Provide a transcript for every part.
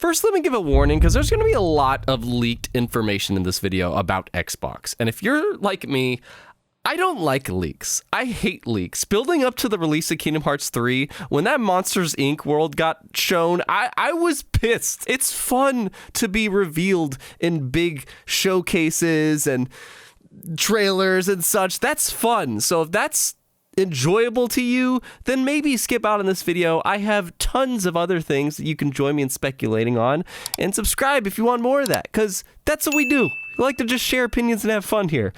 First, let me give a warning, because there's going to be a lot of leaked information in this video about Xbox. And if you're like me, I don't like leaks. I hate leaks. Building up to the release of Kingdom Hearts 3, when that Monsters, Inc. world got shown, I was pissed. It's fun to be revealed in big showcases and trailers and such. That's fun. So if that's enjoyable to you, then maybe skip out on this video. I have tons of other things that you can join me in speculating on, and subscribe if you want more of that, because that's what we do. We like to just share opinions and have fun here,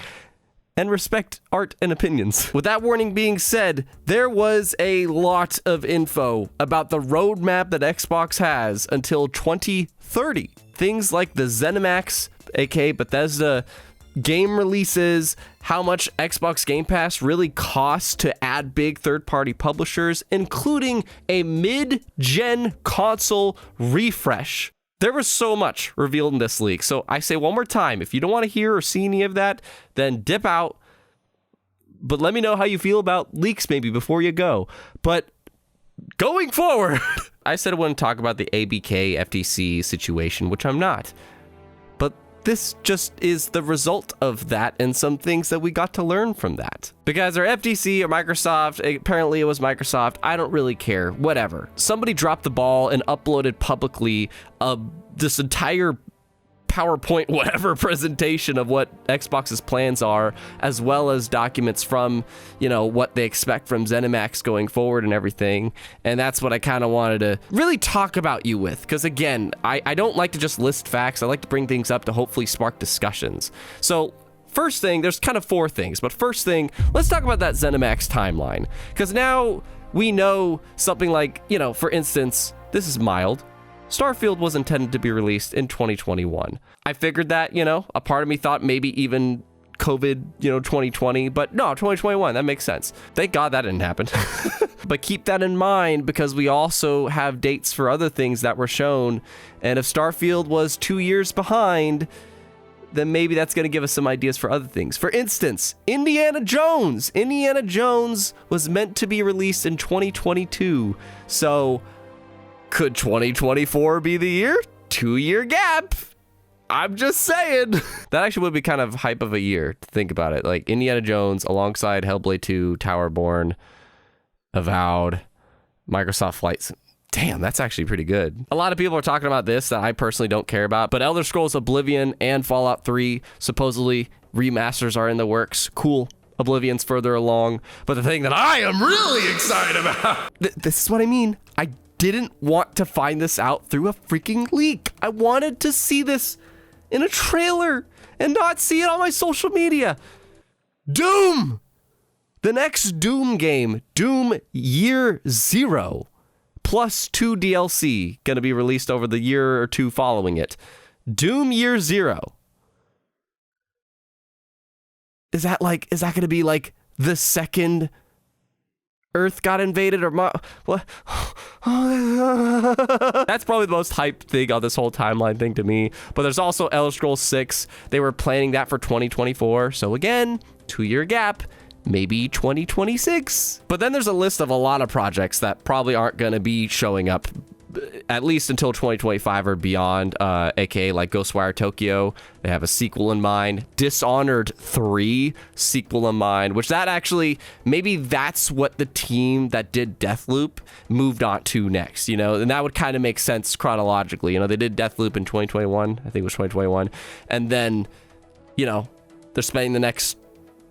and respect art and opinions. With that warning being said, there was a lot of info about the roadmap that Xbox has until 2030. Things like the ZeniMax, aka Bethesda, game releases, how much Xbox Game Pass really costs to add big third-party publishers, including a mid-gen console refresh. There was so much revealed in this leak. So I say one more time, if you don't want to hear or see any of that, then dip out. But let me know how you feel about leaks maybe before you go. But going forward, I said I wouldn't talk about the ABK FTC situation, which I'm not. But this just is the result of that and some things that we got to learn from that. Because our FTC or Microsoft, apparently it was Microsoft, I don't really care, whatever. Somebody dropped the ball and uploaded publicly this entire PowerPoint whatever presentation of what Xbox's plans are, as well as documents from, you know, what they expect from ZeniMax going forward and everything. And that's what I kind of wanted to really talk about you with, because again, I don't like to just list facts. I like to bring things up to hopefully spark discussions. So first thing, there's kind of four things, but first thing, let's talk about that ZeniMax timeline, because now we know something like, you know, for instance, this is mild, Starfield was intended to be released in 2021. I figured that, you know, a part of me thought maybe even COVID, 2020, but no, 2021, that makes sense. Thank God that didn't happen. But keep that in mind, because we also have dates for other things that were shown, and if Starfield was 2 years behind, then maybe that's going to give us some ideas for other things. For instance, Indiana Jones. Indiana Jones was meant to be released in 2022, so could 2024 be the year? 2-year gap. I'm just saying. That actually would be kind of hype of a year to think about it. Like Indiana Jones alongside Hellblade 2, Towerborn, Avowed, Microsoft Flight. Damn, that's actually pretty good. A lot of people are talking about this that I personally don't care about, but Elder Scrolls Oblivion and Fallout 3, supposedly remasters are in the works. Cool. Oblivion's further along. But the thing that I am really excited about, this is what I mean. I didn't want to find this out through a freaking leak. I wanted to see this in a trailer and not see it on my social media. Doom! The next Doom game, Doom Year Zero, plus 2 DLC, gonna be released over the year or two following it. Doom Year Zero. Is that gonna be like the second Earth got invaded or what? That's probably the most hyped thing on this whole timeline thing to me. But there's also Elder Scrolls 6. They were planning that for 2024. So again, 2-year gap, maybe 2026. But then there's a list of a lot of projects that probably aren't going to be showing up at least until 2025 or beyond, aka like Ghostwire Tokyo. They have a sequel in mind. Dishonored 3 sequel in mind, which that actually, maybe that's what the team that did Deathloop moved on to next, and that would kind of make sense chronologically. They did Deathloop in 2021, I think it was 2021, and then, they're spending the next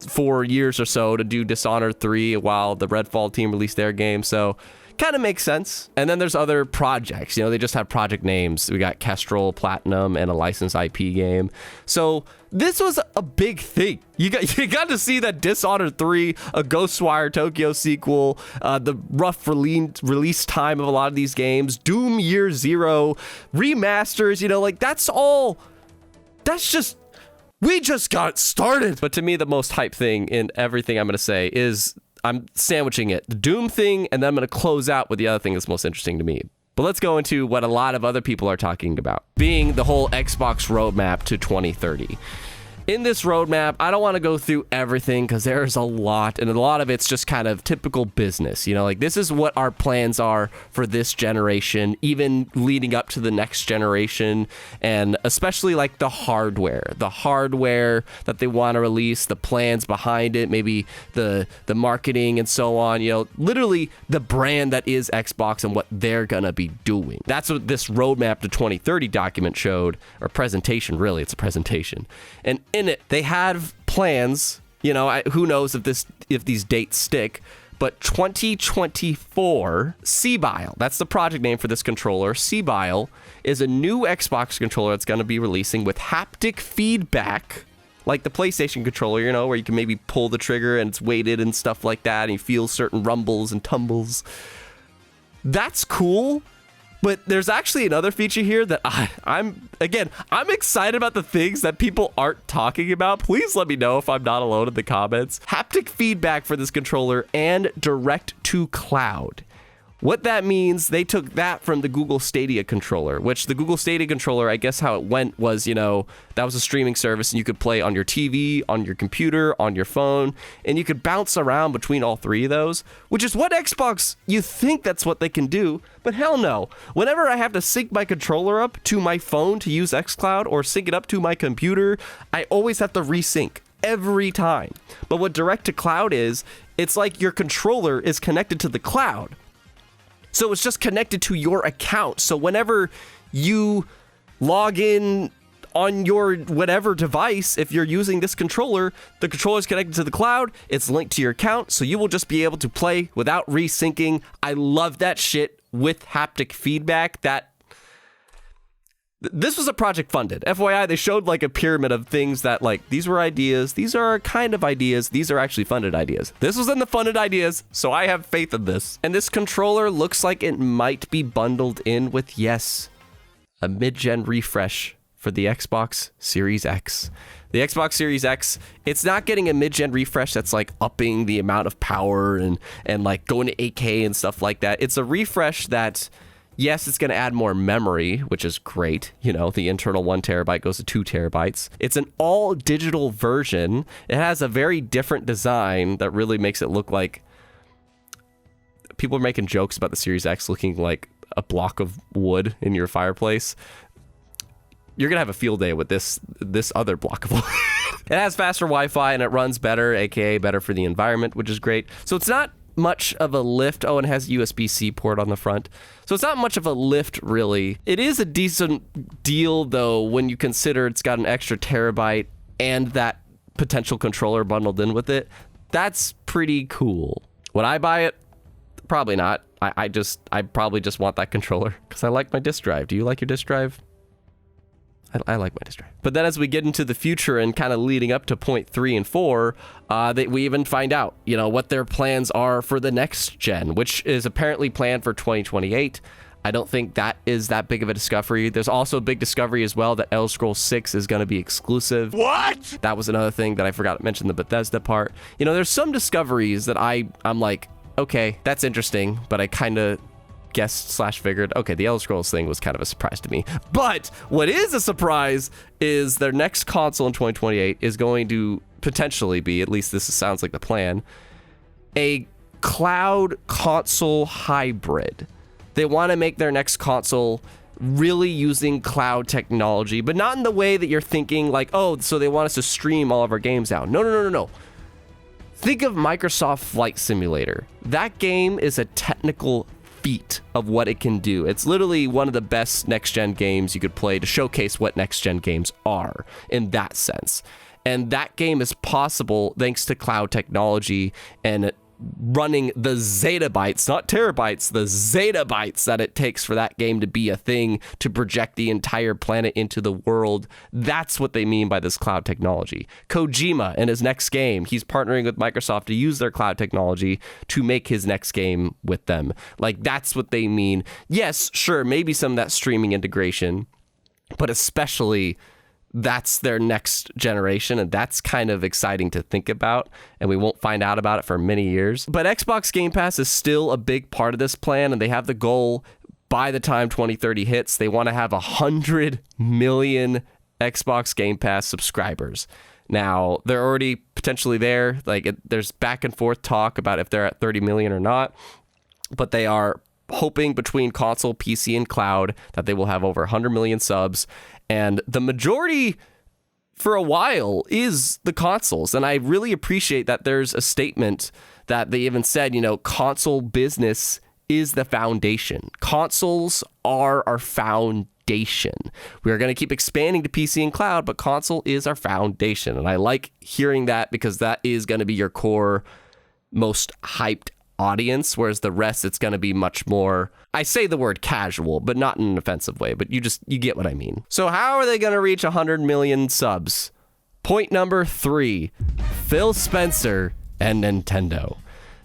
4 years or so to do Dishonored 3 while the Redfall team released their game, so kind of makes sense. And then there's other projects, they just have project names. We got Kestrel, Platinum, and a licensed IP game. So this was a big thing. You got to see that Dishonored 3, a Ghostwire Tokyo sequel, the rough release time of a lot of these games, Doom Year Zero, remasters, we just got started. But to me, the most hype thing in everything I'm going to say is I'm sandwiching it, the Doom thing, and then I'm going to close out with the other thing that's most interesting to me. But let's go into what a lot of other people are talking about, being the whole Xbox roadmap to 2030. In this roadmap, I don't want to go through everything because there's a lot, and a lot of it's just kind of typical business. You know, like this is what our plans are for this generation, even leading up to the next generation, and especially like the hardware that they want to release, the plans behind it, maybe the marketing and so on. You know, literally the brand that is Xbox and what they're gonna be doing. That's what this roadmap to 2030 document showed, or presentation. Really, it's a presentation, and in it, they have plans, you know, who knows if these dates stick, but 2024 C-Bile, that's the project name for this controller. C-Bile is a new Xbox controller that's going to be releasing with haptic feedback, like the PlayStation controller, you know, where you can maybe pull the trigger and it's weighted and stuff like that, and you feel certain rumbles and tumbles. That's cool. But there's actually another feature here that I'm excited about, the things that people aren't talking about. Please let me know if I'm not alone in the comments. Haptic feedback for this controller and direct to cloud. What that means, they took that from the Google Stadia controller, which the Google Stadia controller, I guess how it went was, you know, that was a streaming service and you could play on your TV, on your computer, on your phone, and you could bounce around between all three of those, which is what Xbox, you think that's what they can do, but hell no. Whenever I have to sync my controller up to my phone to use xCloud or sync it up to my computer, I always have to resync every time. But what direct to cloud is, it's like your controller is connected to the cloud. So it's just connected to your account. So whenever you log in on your whatever device, if you're using this controller, the controller is connected to the cloud. It's linked to your account. So you will just be able to play without resyncing. I love that shit with haptic feedback. This was a project funded. FYI, they showed like a pyramid of things that like, these were ideas. These are kind of ideas. These are actually funded ideas. This was in the funded ideas, so I have faith in this. And this controller looks like it might be bundled in with, yes, a mid-gen refresh for the Xbox Series X. The Xbox Series X, it's not getting a mid-gen refresh that's like upping the amount of power and like going to 8K and stuff like that. It's a refresh that, yes, it's going to add more memory, which is great. You know, the internal 1 terabyte goes to 2 terabytes. It's an all digital version. It has a very different design that really makes it look like, people are making jokes about the Series X looking like a block of wood in your fireplace. You're going to have a field day with this other block of wood. It has faster Wi-Fi and it runs better, aka better for the environment, which is great. So it's not much of a lift. Oh, and it has a USB-C port on the front. So it's not much of a lift, really. It is a decent deal, though, when you consider it's got an extra terabyte and that potential controller bundled in with it. That's pretty cool. Would I buy it? Probably not. I probably just want that controller because I like my disk drive. Do you like your disk drive? I like my disk drive. But then as we get into the future and kind of leading up to point 3 and 4, we even find out, you know, what their plans are for the next gen, which is apparently planned for 2028. I don't think that is that big of a discovery. There's also a big discovery as well that Elder Scrolls 6 is going to be exclusive. What? That was another thing that I forgot to mention, the Bethesda part. You know, there's some discoveries that I'm like, okay, that's interesting, but I kind of guessed/figured, okay, the Elder Scrolls thing was kind of a surprise to me. But what is a surprise is their next console in 2028 is going to potentially be, at least this sounds like the plan, a cloud console hybrid. They want to make their next console really using cloud technology, but not in the way that you're thinking like, oh, so they want us to stream all of our games out. No. Think of Microsoft Flight Simulator. That game is a technical feat of what it can do. It's literally one of the best next-gen games you could play to showcase what next-gen games are in that sense. And that game is possible thanks to cloud technology and running the zettabytes, not terabytes, the zettabytes that it takes for that game to be a thing, to project the entire planet into the world. That's what they mean by this cloud technology. Kojima, in his next game, he's partnering with Microsoft to use their cloud technology to make his next game with them. Like, that's what they mean. Yes, sure, maybe some of that streaming integration, but especially that's their next generation, and that's kind of exciting to think about, and we won't find out about it for many years. But Xbox Game Pass is still a big part of this plan, and they have the goal by the time 2030 hits, they want to have 100 million Xbox Game Pass subscribers. Now, they're already potentially there. Like, there's back and forth talk about if they're at 30 million or not, but they are hoping between console, PC, and cloud that they will have over 100 million subs. And the majority for a while is the consoles. And I really appreciate that there's a statement that they even said, you know, console business is the foundation. Consoles are our foundation. We are going to keep expanding to PC and cloud, but console is our foundation. And I like hearing that because that is going to be your core, most hyped audience, whereas the rest, it's going to be much more, I say the word casual, but not in an offensive way, but you get what I mean. So how are they going to reach 100 million subs? Point number 3, Phil Spencer and Nintendo.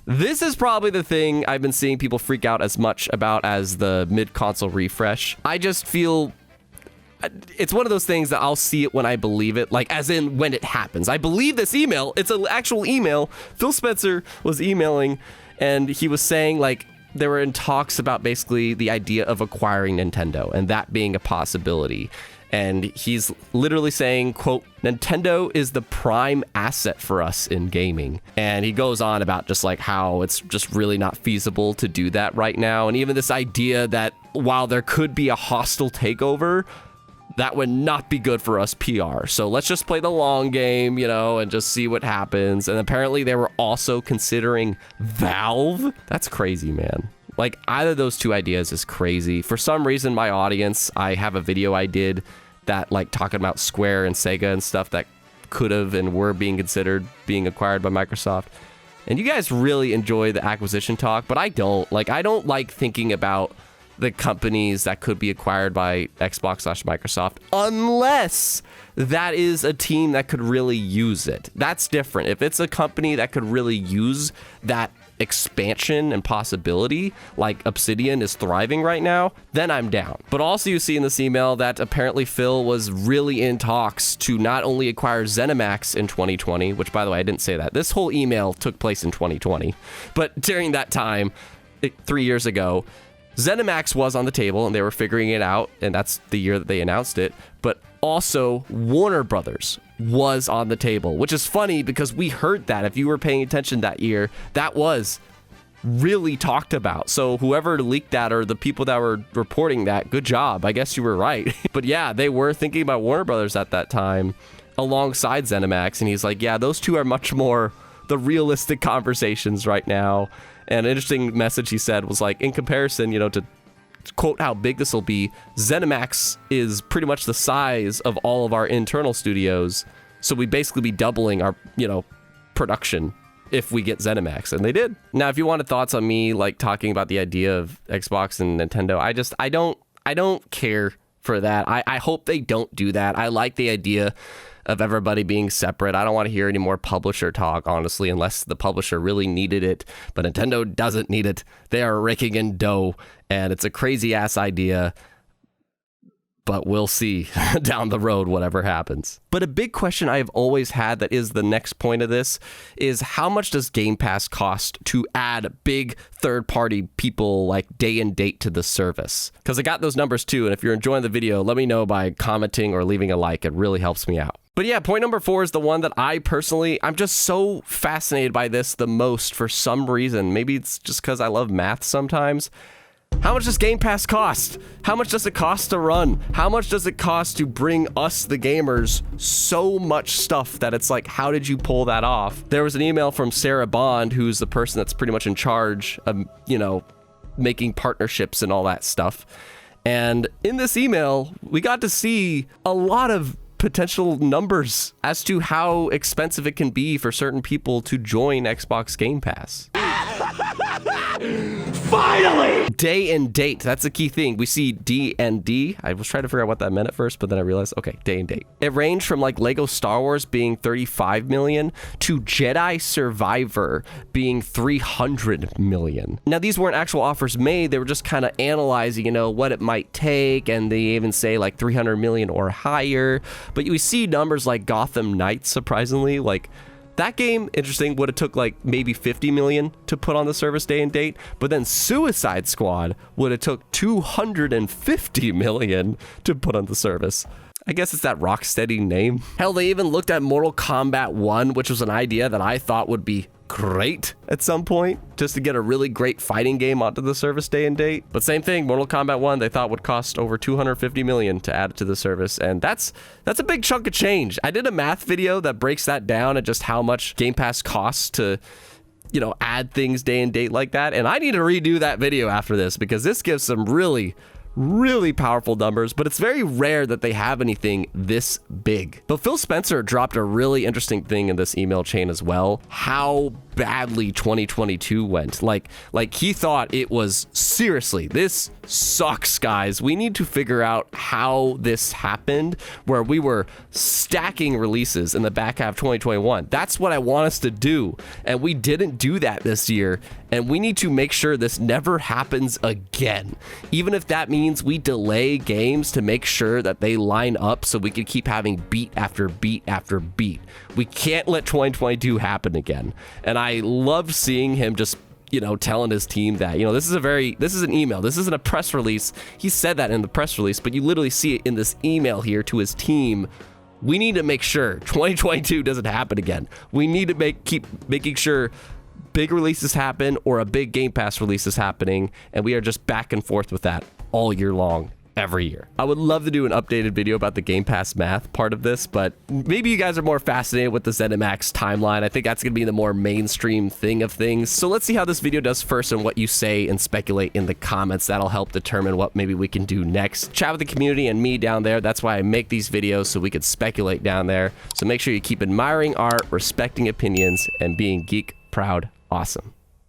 This is probably the thing I've been seeing people freak out as much about as the mid-console refresh. I just feel it's one of those things that I'll see it when I believe it, like as in when it happens. I believe this email. It's an actual email. Phil Spencer was emailing and he was saying like they were in talks about basically the idea of acquiring Nintendo and that being a possibility. And he's literally saying, quote, Nintendo is the prime asset for us in gaming. And he goes on about just like how it's just really not feasible to do that right now. And even this idea that while there could be a hostile takeover, that would not be good for us PR. So let's just play the long game, you know, and just see what happens. And apparently they were also considering Valve. That's crazy, man. Like either of those two ideas is crazy. For some reason, my audience, I have a video I did that like talking about Square and Sega and stuff that could have and were being considered being acquired by Microsoft. And you guys really enjoy the acquisition talk, but I don't. Like, I don't like thinking about the companies that could be acquired by Xbox/Microsoft unless that is a team that could really use it. That's different. If it's a company that could really use that expansion and possibility, like Obsidian is thriving right now, then I'm down. But also you see in this email that apparently Phil was really in talks to not only acquire ZeniMax in 2020, which by the way, I didn't say that. This whole email took place in 2020. But during that time, 3 years ago, ZeniMax was on the table and they were figuring it out, and that's the year that they announced it. But also Warner Brothers was on the table, which is funny because we heard that. If you were paying attention that year, that was really talked about. So whoever leaked that or the people that were reporting that, good job. I guess you were right. But yeah, they were thinking about Warner Brothers at that time alongside ZeniMax. And he's like, yeah, those two are much more the realistic conversations right now. And an interesting message he said was like, in comparison, you know, to quote how big this will be, ZeniMax is pretty much the size of all of our internal studios. So we'd basically be doubling our, you know, production if we get ZeniMax. And they did. Now, if you wanted thoughts on me, like talking about the idea of Xbox and Nintendo, I don't care for that. I hope they don't do that. I like the idea of everybody being separate. I don't want to hear any more publisher talk, honestly, unless the publisher really needed it. But Nintendo doesn't need it. They are raking in dough, and it's a crazy ass idea. But we'll see down the road, whatever happens. But a big question I have always had that is the next point of this is how much does Game Pass cost to add big third-party people like day and date to the service? Because I got those numbers too, and if you're enjoying the video, let me know by commenting or leaving a like. It really helps me out. But yeah, point number 4 is the one that I'm just so fascinated by this the most for some reason. Maybe it's just because I love math sometimes. How much does Game Pass cost? How much does it cost to run? How much does it cost to bring us, the gamers, so much stuff that it's like, how did you pull that off? There was an email from Sarah Bond, who's the person that's pretty much in charge of, you know, making partnerships and all that stuff. And in this email, we got to see a lot of potential numbers as to how expensive it can be for certain people to join Xbox Game Pass. Finally! Day and date. That's a key thing. We see D&D. I was trying to figure out what that meant at first, but then I realized, okay, day and date. It ranged from like Lego Star Wars being 35 million to Jedi Survivor being 300 million. Now, these weren't actual offers made. They were just kind of analyzing, you know, what it might take. And they even say like 300 million or higher. But we see numbers like Gotham Knights, surprisingly, like that game, interesting, would have took like maybe 50 million to put on the service day and date, but then Suicide Squad would have took 250 million to put on the service. I guess it's that Rocksteady name. Hell, they even looked at Mortal Kombat 1, which was an idea that I thought would be great at some point, just to get a really great fighting game onto the service day and date. But same thing, Mortal Kombat 1, they thought would cost over $250 million to add it to the service, and that's a big chunk of change. I did a math video that breaks that down and just how much Game Pass costs to, you know, add things day and date like that, and I need to redo that video after this because this gives some really powerful numbers, but it's very rare that they have anything this big. But Phil Spencer dropped a really interesting thing in this email chain as well, how badly 2022 went. Like he thought it was, seriously, this sucks, guys. We need to figure out how this happened, where we were stacking releases in the back half of 2021. That's what I want us to do, and we didn't do that this year, and we need to make sure this never happens again. Even if that means we delay games to make sure that they line up so we can keep having beat after beat after beat. We can't let 2022 happen again. And I love seeing him just, you know, telling his team that, you know, this is an email. This isn't a press release. He said that in the press release, but you literally see it in this email here to his team. We need to make sure 2022 doesn't happen again. We need to keep making sure big releases happen or a big Game Pass release is happening, and we are just back and forth with that all year long, every year. I would love to do an updated video about the Game Pass math part of this, but maybe you guys are more fascinated with the ZeniMax timeline. I think that's going to be the more mainstream thing of things. So let's see how this video does first and what you say and speculate in the comments. That'll help determine what maybe we can do next. Chat with the community and me down there. That's why I make these videos, so we could speculate down there. So make sure you keep admiring art, respecting opinions, and being geek proud awesome.